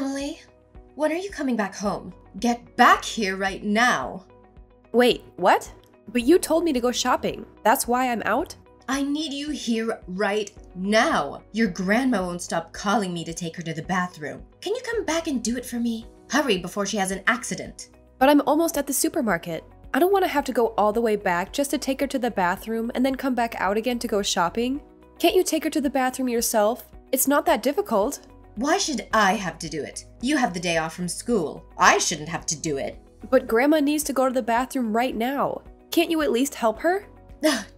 Emily, when are you coming back home? Get back here right now. Wait, what? But you told me to go shopping. That's why I'm out? I need you here right now. Your grandma won't stop calling me to take her to the bathroom. Can you come back and do it for me? Hurry before she has an accident. But I'm almost at the supermarket. I don't want to have to go all the way back just to take her to the bathroom and then come back out again to go shopping. Can't you take her to the bathroom yourself? It's not that difficult. Why should I have to do it? You have the day off from school. I shouldn't have to do it. But Grandma needs to go to the bathroom right now. Can't you at least help her?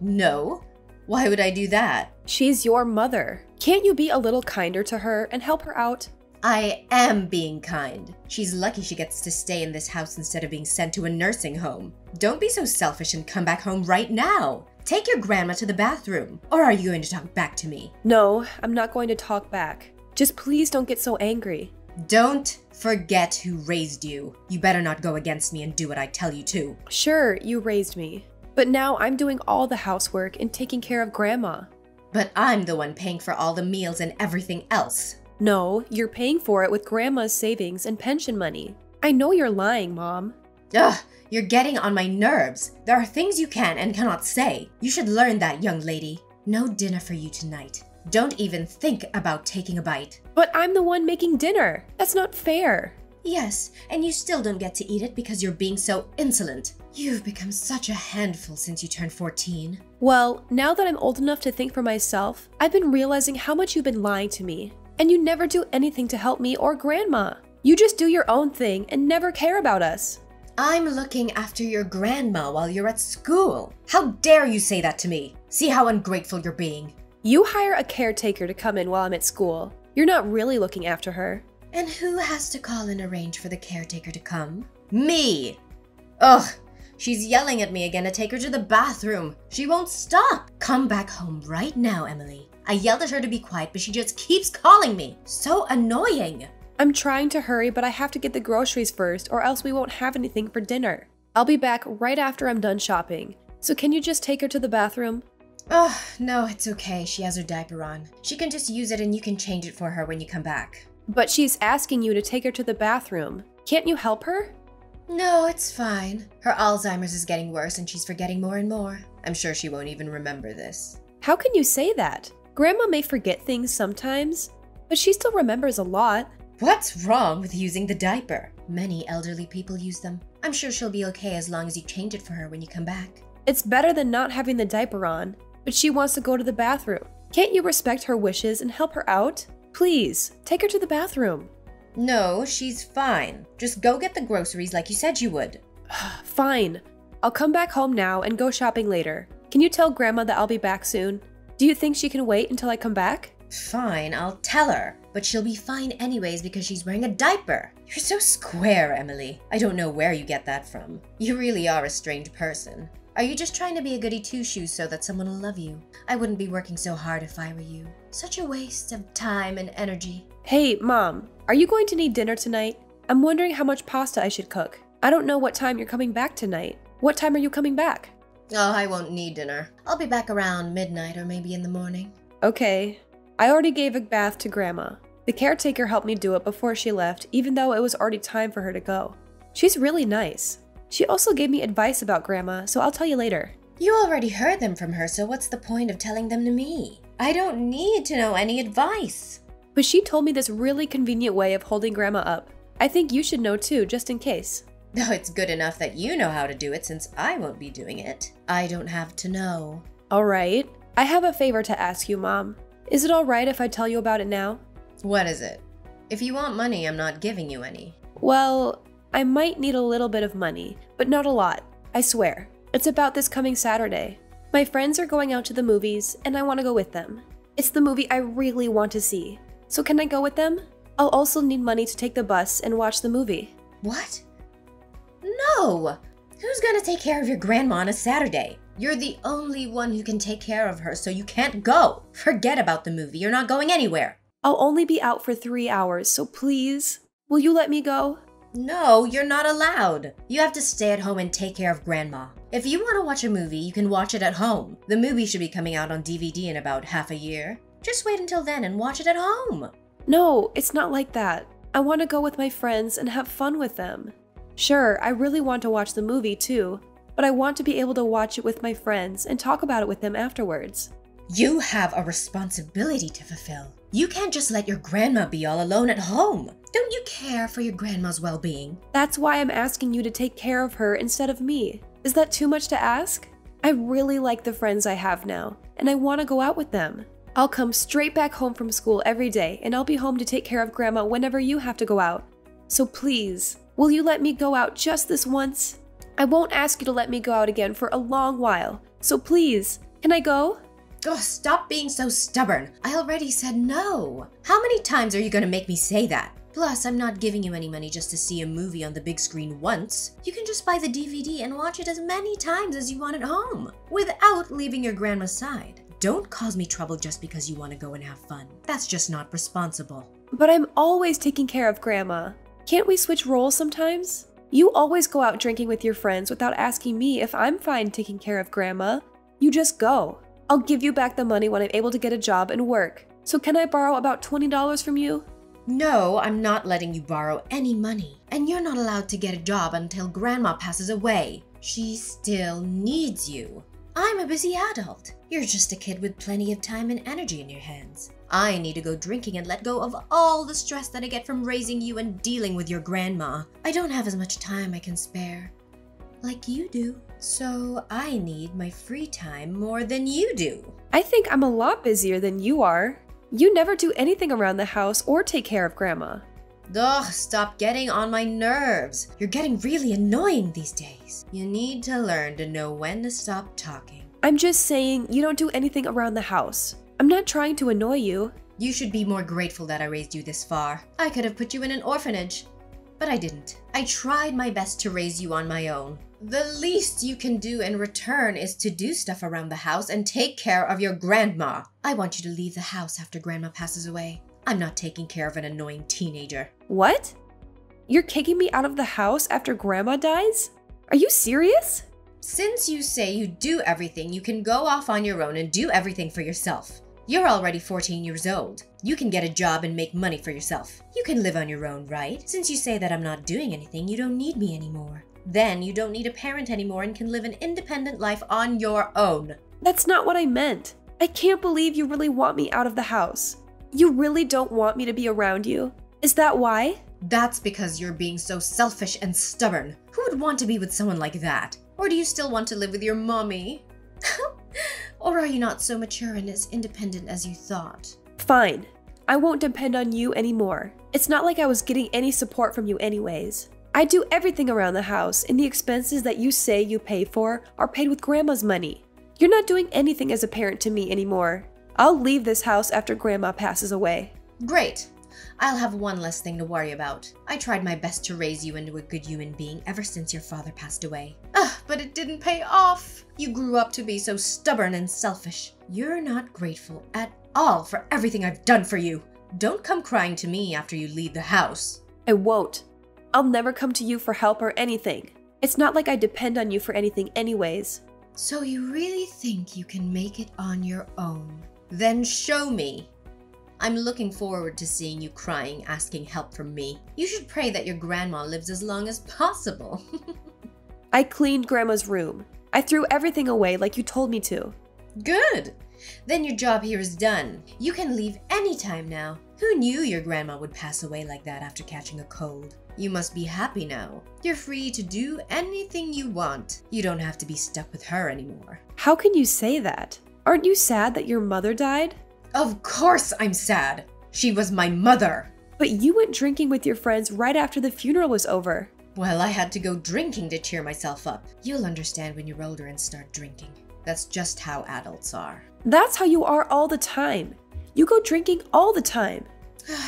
No. Why would I do that? She's your mother. Can't you be a little kinder to her and help her out? I am being kind. She's lucky she gets to stay in this house instead of being sent to a nursing home. Don't be so selfish and come back home right now. Take your grandma to the bathroom. Or are you going to talk back to me? No, I'm not going to talk back. Just please don't get so angry. Don't forget who raised you. You better not go against me and do what I tell you to. Sure, you raised me. But now I'm doing all the housework and taking care of Grandma. But I'm the one paying for all the meals and everything else. No, you're paying for it with Grandma's savings and pension money. I know you're lying, Mom. Ugh, you're getting on my nerves. There are things you can and cannot say. You should learn that, young lady. No dinner for you tonight. Don't even think about taking a bite. But I'm the one making dinner. That's not fair. Yes, and you still don't get to eat it because you're being so insolent. You've become such a handful since you turned 14. Well, now that I'm old enough to think for myself, I've been realizing how much you've been lying to me. And you never do anything to help me or Grandma. You just do your own thing and never care about us. I'm looking after your grandma while you're at school. How dare you say that to me? See how ungrateful you're being. You hire a caretaker to come in while I'm at school. You're not really looking after her. And who has to call and arrange for the caretaker to come? Me! Ugh, she's yelling at me again to take her to the bathroom. She won't stop. Come back home right now, Emily. I yelled at her to be quiet, but she just keeps calling me. So annoying. I'm trying to hurry, but I have to get the groceries first or else we won't have anything for dinner. I'll be back right after I'm done shopping. So can you just take her to the bathroom? Oh, no, it's okay. She has her diaper on. She can just use it and you can change it for her when you come back. But she's asking you to take her to the bathroom. Can't you help her? No, it's fine. Her Alzheimer's is getting worse and she's forgetting more and more. I'm sure she won't even remember this. How can you say that? Grandma may forget things sometimes, but she still remembers a lot. What's wrong with using the diaper? Many elderly people use them. I'm sure she'll be okay as long as you change it for her when you come back. It's better than not having the diaper on, but she wants to go to the bathroom. Can't you respect her wishes and help her out? Please, take her to the bathroom. No, she's fine. Just go get the groceries like you said you would. Fine. I'll come back home now and go shopping later. Can you tell Grandma that I'll be back soon? Do you think she can wait until I come back? Fine, I'll tell her. But she'll be fine anyways because she's wearing a diaper. You're so square, Emily. I don't know where you get that from. You really are a strange person. Are you just trying to be a goody two-shoes so that someone will love you? I wouldn't be working so hard if I were you. Such a waste of time and energy. Hey, Mom, are you going to need dinner tonight? I'm wondering how much pasta I should cook. I don't know what time you're coming back tonight. What time are you coming back? Oh, I won't need dinner. I'll be back around midnight or maybe in the morning. Okay. I already gave a bath to Grandma. The caretaker helped me do it before she left, even though it was already time for her to go. She's really nice. She also gave me advice about Grandma, so I'll tell you later. You already heard them from her, so what's the point of telling them to me? I don't need to know any advice. But she told me this really convenient way of holding Grandma up. I think you should know too, just in case. No, it's good enough that you know how to do it since I won't be doing it. I don't have to know. Alright. I have a favor to ask you, Mom. Is it alright if I tell you about it now? What is it? If you want money, I'm not giving you any. Well, I might need a little bit of money, but not a lot. I swear. It's about this coming Saturday. My friends are going out to the movies, and I want to go with them. It's the movie I really want to see. So can I go with them? I'll also need money to take the bus and watch the movie. What? No! Who's gonna take care of your grandma on a Saturday? You're the only one who can take care of her, so you can't go. Forget about the movie. You're not going anywhere. I'll only be out for 3 hours, so please, will you let me go? No, you're not allowed. You have to stay at home and take care of Grandma. If you want to watch a movie, you can watch it at home. The movie should be coming out on DVD in about half a year. Just wait until then and watch it at home. No, it's not like that. I want to go with my friends and have fun with them. Sure, I really want to watch the movie too, but I want to be able to watch it with my friends and talk about it with them afterwards. You have a responsibility to fulfill. You can't just let your grandma be all alone at home. Don't you care for your grandma's well-being? That's why I'm asking you to take care of her instead of me. Is that too much to ask? I really like the friends I have now, and I want to go out with them. I'll come straight back home from school every day, and I'll be home to take care of Grandma whenever you have to go out. So please, will you let me go out just this once? I won't ask you to let me go out again for a long while, so please, can I go? Oh, stop being so stubborn. I already said no. How many times are you gonna make me say that? Plus, I'm not giving you any money just to see a movie on the big screen once. You can just buy the DVD and watch it as many times as you want at home, without leaving your grandma's side. Don't cause me trouble just because you want to go and have fun. That's just not responsible. But I'm always taking care of Grandma. Can't we switch roles sometimes? You always go out drinking with your friends without asking me if I'm fine taking care of Grandma. You just go. I'll give you back the money when I'm able to get a job and work. So can I borrow about $20 from you? No, I'm not letting you borrow any money. And you're not allowed to get a job until Grandma passes away. She still needs you. I'm a busy adult. You're just a kid with plenty of time and energy in your hands. I need to go drinking and let go of all the stress that I get from raising you and dealing with your grandma. I don't have as much time I can spare, like you do. So I need my free time more than you do. I think I'm a lot busier than you are. You never do anything around the house or take care of Grandma. Ugh, stop getting on my nerves. You're getting really annoying these days. You need to learn to know when to stop talking. I'm just saying you don't do anything around the house. I'm not trying to annoy you. You should be more grateful that I raised you this far. I could have put you in an orphanage, but I didn't. I tried my best to raise you on my own. The least you can do in return is to do stuff around the house and take care of your grandma. I want you to leave the house after Grandma passes away. I'm not taking care of an annoying teenager. What? You're kicking me out of the house after Grandma dies? Are you serious? Since you say you do everything, you can go off on your own and do everything for yourself. You're already 14 years old. You can get a job and make money for yourself. You can live on your own, right? Since you say that I'm not doing anything, you don't need me anymore. Then you don't need a parent anymore and can live an independent life on your own. That's not what I meant. I can't believe you really want me out of the house. You really don't want me to be around you? Is that why? That's because you're being so selfish and stubborn. Who would want to be with someone like that? Or do you still want to live with your mommy? Or are you not so mature and as independent as you thought? Fine. I won't depend on you anymore. It's not like I was getting any support from you anyways. I do everything around the house, and the expenses that you say you pay for are paid with Grandma's money. You're not doing anything as a parent to me anymore. I'll leave this house after Grandma passes away. Great. I'll have one less thing to worry about. I tried my best to raise you into a good human being ever since your father passed away. But it didn't pay off. You grew up to be so stubborn and selfish. You're not grateful at all for everything I've done for you. Don't come crying to me after you leave the house. I won't. I'll never come to you for help or anything. It's not like I depend on you for anything anyways. So you really think you can make it on your own? Then show me. I'm looking forward to seeing you crying, asking help from me. You should pray that your grandma lives as long as possible. I cleaned Grandma's room. I threw everything away like you told me to. Good. Then your job here is done. You can leave anytime now. Who knew your grandma would pass away like that after catching a cold? You must be happy now. You're free to do anything you want. You don't have to be stuck with her anymore. How can you say that? Aren't you sad that your mother died? Of course I'm sad. She was my mother. But you went drinking with your friends right after the funeral was over. Well, I had to go drinking to cheer myself up. You'll understand when you're older and start drinking. That's just how adults are. That's how you are all the time. You go drinking all the time.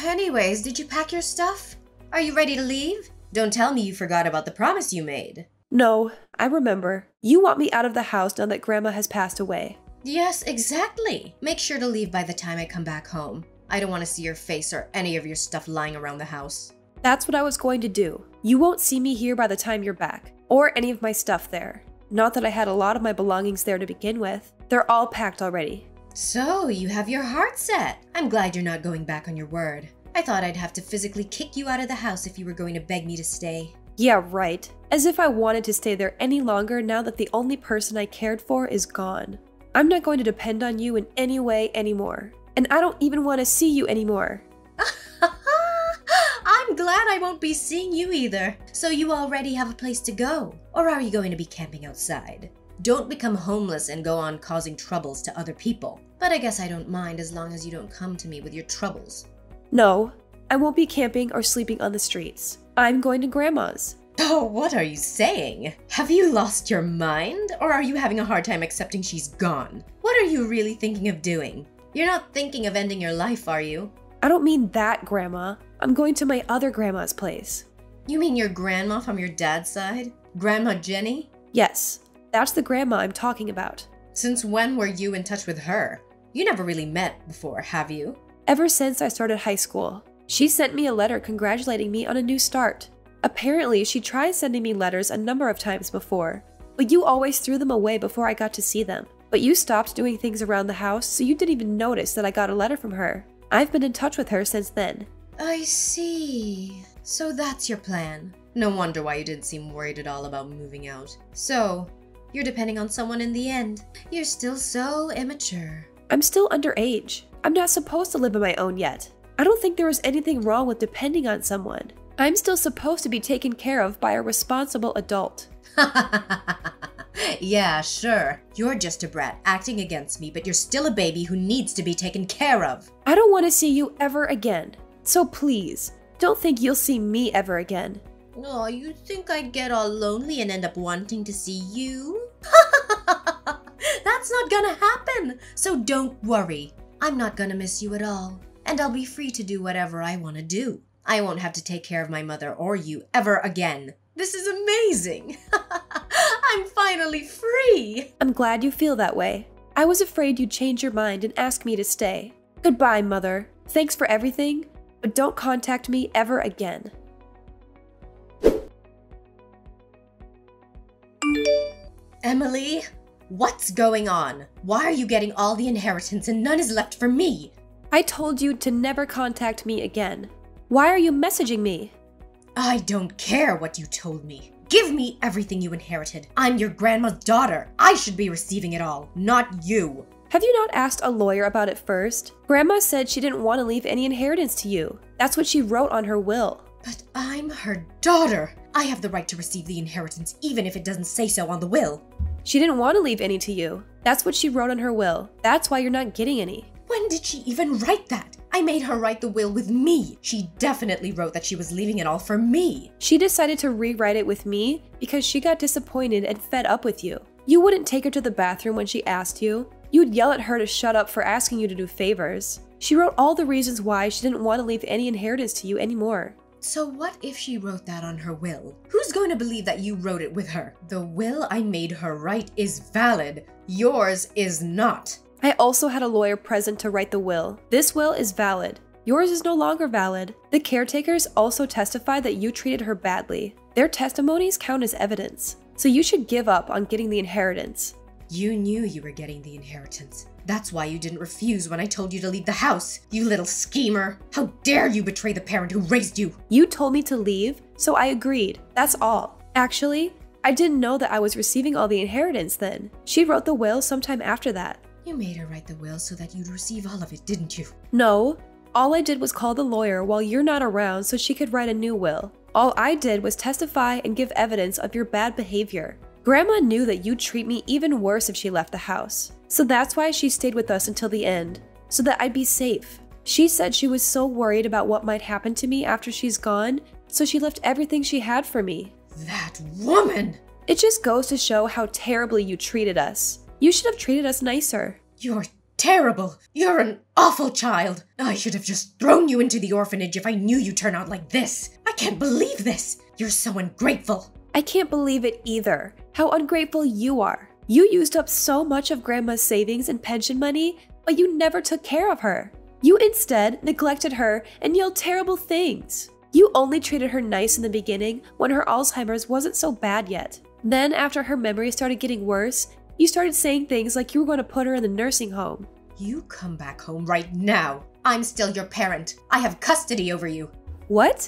Anyways, did you pack your stuff? Are you ready to leave? Don't tell me you forgot about the promise you made. No, I remember. You want me out of the house now that Grandma has passed away. Yes, exactly. Make sure to leave by the time I come back home. I don't want to see your face or any of your stuff lying around the house. That's what I was going to do. You won't see me here by the time you're back, or any of my stuff there. Not that I had a lot of my belongings there to begin with. They're all packed already. So, you have your heart set. I'm glad you're not going back on your word. I thought I'd have to physically kick you out of the house if you were going to beg me to stay. Yeah, right. As if I wanted to stay there any longer now that the only person I cared for is gone. I'm not going to depend on you in any way anymore. And I don't even want to see you anymore. I'm glad I won't be seeing you either. So you already have a place to go? Or are you going to be camping outside? Don't become homeless and go on causing troubles to other people. But I guess I don't mind as long as you don't come to me with your troubles. No, I won't be camping or sleeping on the streets. I'm going to Grandma's. Oh, what are you saying? Have you lost your mind? Or are you having a hard time accepting she's gone? What are you really thinking of doing? You're not thinking of ending your life, are you? I don't mean that, Grandma. I'm going to my other grandma's place. You mean your grandma from your dad's side? Grandma Jenny? Yes, that's the grandma I'm talking about. Since when were you in touch with her? You never really met before, have you? Ever since I started high school. She sent me a letter congratulating me on a new start. Apparently, she tried sending me letters a number of times before, but you always threw them away before I got to see them. But you stopped doing things around the house, so you didn't even notice that I got a letter from her. I've been in touch with her since then. I see. So that's your plan. No wonder why you didn't seem worried at all about moving out. So, you're depending on someone in the end. You're still so immature. I'm still underage. I'm not supposed to live on my own yet. I don't think there is anything wrong with depending on someone. I'm still supposed to be taken care of by a responsible adult. Yeah, sure. You're just a brat acting against me, but you're still a baby who needs to be taken care of. I don't want to see you ever again. So please, don't think you'll see me ever again. Oh, you think I'd get all lonely and end up wanting to see you? That's not gonna happen, so don't worry. I'm not gonna miss you at all, and I'll be free to do whatever I want to do. I won't have to take care of my mother or you ever again. This is amazing! I'm finally free! I'm glad you feel that way. I was afraid you'd change your mind and ask me to stay. Goodbye, Mother. Thanks for everything, but don't contact me ever again. Emily, what's going on? Why are you getting all the inheritance and none is left for me? I told you to never contact me again. Why are you messaging me? I don't care what you told me. Give me everything you inherited. I'm your grandma's daughter. I should be receiving it all, not you. Have you not asked a lawyer about it first? Grandma said she didn't want to leave any inheritance to you. That's what she wrote on her will. But I'm her daughter. I have the right to receive the inheritance even if it doesn't say so on the will. She didn't want to leave any to you. That's what she wrote on her will. That's why you're not getting any. When did she even write that? I made her write the will with me. She definitely wrote that she was leaving it all for me. She decided to rewrite it with me because she got disappointed and fed up with you. You wouldn't take her to the bathroom when she asked you. You'd yell at her to shut up for asking you to do favors. She wrote all the reasons why she didn't want to leave any inheritance to you anymore. So what if she wrote that on her will? Who's going to believe that you wrote it with her? The will I made her write is valid. Yours is not. I also had a lawyer present to write the will. This will is valid. Yours is no longer valid. The caretakers also testified that you treated her badly. Their testimonies count as evidence. So you should give up on getting the inheritance. You knew you were getting the inheritance. That's why you didn't refuse when I told you to leave the house, you little schemer. How dare you betray the parent who raised you? You told me to leave, so I agreed. That's all. Actually, I didn't know that I was receiving all the inheritance then. She wrote the will sometime after that. You made her write the will so that you'd receive all of it, didn't you? No. All I did was call the lawyer while you're not around so she could write a new will. All I did was testify and give evidence of your bad behavior. Grandma knew that you'd treat me even worse if she left the house. So that's why she stayed with us until the end, so that I'd be safe. She said she was so worried about what might happen to me after she's gone, so she left everything she had for me. That woman! It just goes to show how terribly you treated us. You should have treated us nicer. You're terrible. You're an awful child. I should have just thrown you into the orphanage if I knew you'd turn out like this. I can't believe this. You're so ungrateful. I can't believe it either. How ungrateful you are. You used up so much of Grandma's savings and pension money, but you never took care of her. You instead neglected her and yelled terrible things. You only treated her nice in the beginning when her Alzheimer's wasn't so bad yet. Then after her memory started getting worse, you started saying things like you were going to put her in the nursing home. You come back home right now. I'm still your parent. I have custody over you. What?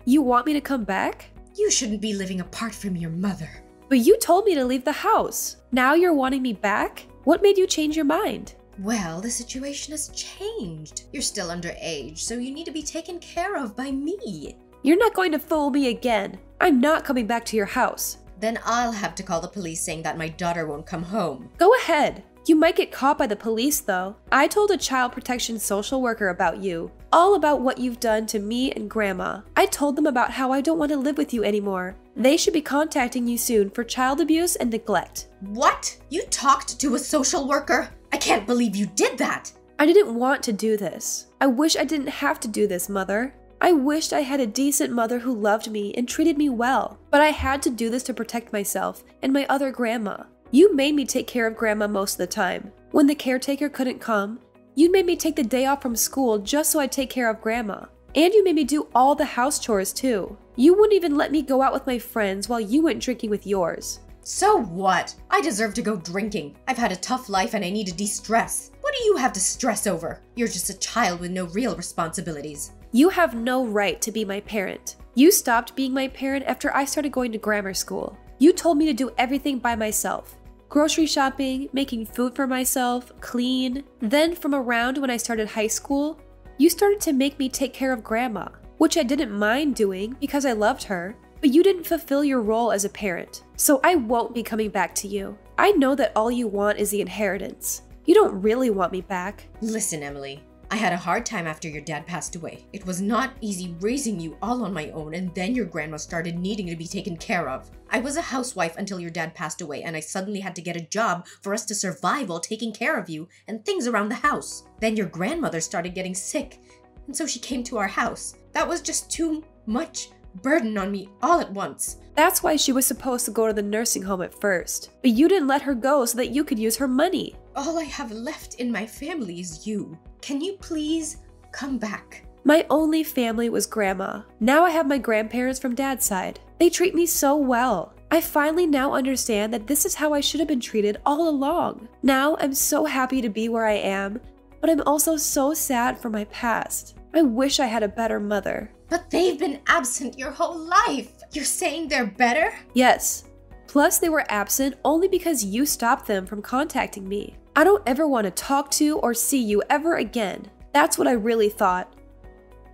You want me to come back? You shouldn't be living apart from your mother. But you told me to leave the house. Now you're wanting me back? What made you change your mind? Well, the situation has changed. You're still underage, so you need to be taken care of by me. You're not going to fool me again. I'm not coming back to your house. Then I'll have to call the police saying that my daughter won't come home. Go ahead. You might get caught by the police though. I told a child protection social worker about you. All about what you've done to me and Grandma. I told them about how I don't want to live with you anymore. They should be contacting you soon for child abuse and neglect. What? You talked to a social worker? I can't believe you did that! I didn't want to do this. I wish I didn't have to do this, Mother. I wished I had a decent mother who loved me and treated me well, but I had to do this to protect myself and my other grandma. You made me take care of Grandma most of the time. When the caretaker couldn't come, you made me take the day off from school just so I'd take care of Grandma. And you made me do all the house chores too. You wouldn't even let me go out with my friends while you went drinking with yours. So what? I deserve to go drinking. I've had a tough life and I need to de-stress. What do you have to stress over? You're just a child with no real responsibilities. You have no right to be my parent. You stopped being my parent after I started going to grammar school. You told me to do everything by myself. Grocery shopping, making food for myself, clean. Then from around when I started high school, you started to make me take care of Grandma, which I didn't mind doing because I loved her, but you didn't fulfill your role as a parent. So I won't be coming back to you. I know that all you want is the inheritance. You don't really want me back. Listen, Emily. I had a hard time after your dad passed away. It was not easy raising you all on my own, and then your grandma started needing to be taken care of. I was a housewife until your dad passed away, and I suddenly had to get a job for us to survive while taking care of you and things around the house. Then your grandmother started getting sick, and so she came to our house. That was just too much burden on me all at once. That's why she was supposed to go to the nursing home at first, but you didn't let her go so that you could use her money. All I have left in my family is you. Can you please come back? My only family was Grandma. Now I have my grandparents from Dad's side. They treat me so well. I finally now understand that this is how I should have been treated all along. Now I'm so happy to be where I am, but I'm also so sad for my past. I wish I had a better mother. But they've been absent your whole life. You're saying they're better? Yes. Plus, they were absent only because you stopped them from contacting me. I don't ever want to talk to or see you ever again. That's what I really thought.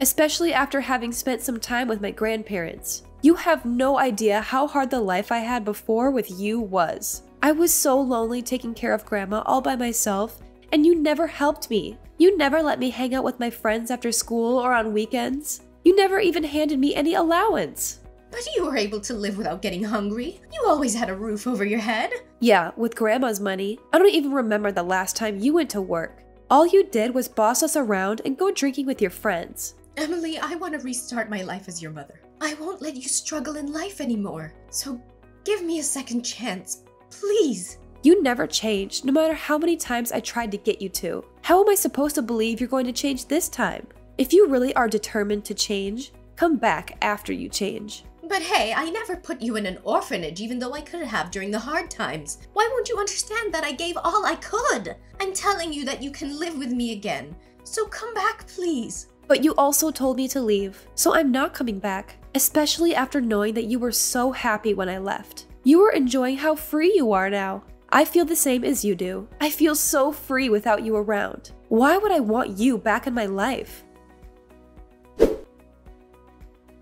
Especially after having spent some time with my grandparents. You have no idea how hard the life I had before with you was. I was so lonely taking care of Grandma all by myself, and you never helped me. You never let me hang out with my friends after school or on weekends. You never even handed me any allowance. But you were able to live without getting hungry. You always had a roof over your head. Yeah, with Grandma's money. I don't even remember the last time you went to work. All you did was boss us around and go drinking with your friends. Emily, I want to restart my life as your mother. I won't let you struggle in life anymore. So give me a second chance, please. You never changed, no matter how many times I tried to get you to. How am I supposed to believe you're going to change this time? If you really are determined to change, come back after you change. But hey, I never put you in an orphanage even though I could have during the hard times. Why won't you understand that I gave all I could? I'm telling you that you can live with me again. So come back, please. But you also told me to leave, so I'm not coming back, especially after knowing that you were so happy when I left. You were enjoying how free you are now. I feel the same as you do. I feel so free without you around. Why would I want you back in my life?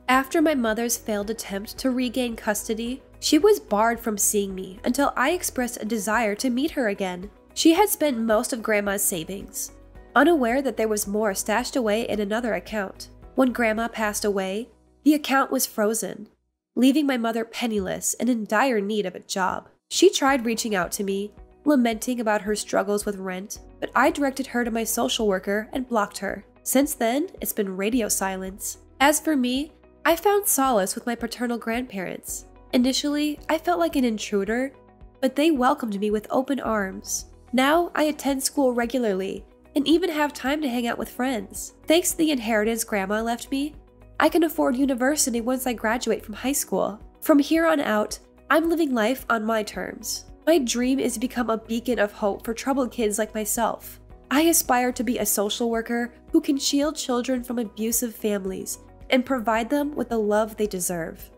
After my mother's failed attempt to regain custody, she was barred from seeing me until I expressed a desire to meet her again. She had spent most of Grandma's savings, unaware that there was more stashed away in another account. When Grandma passed away, the account was frozen, leaving my mother penniless and in dire need of a job. She tried reaching out to me, lamenting about her struggles with rent, but I directed her to my social worker and blocked her. Since then, it's been radio silence. As for me, I found solace with my paternal grandparents. Initially, I felt like an intruder, but they welcomed me with open arms. Now, I attend school regularly and even have time to hang out with friends. Thanks to the inheritance Grandma left me, I can afford university once I graduate from high school. From here on out, I'm living life on my terms. My dream is to become a beacon of hope for troubled kids like myself. I aspire to be a social worker who can shield children from abusive families and provide them with the love they deserve.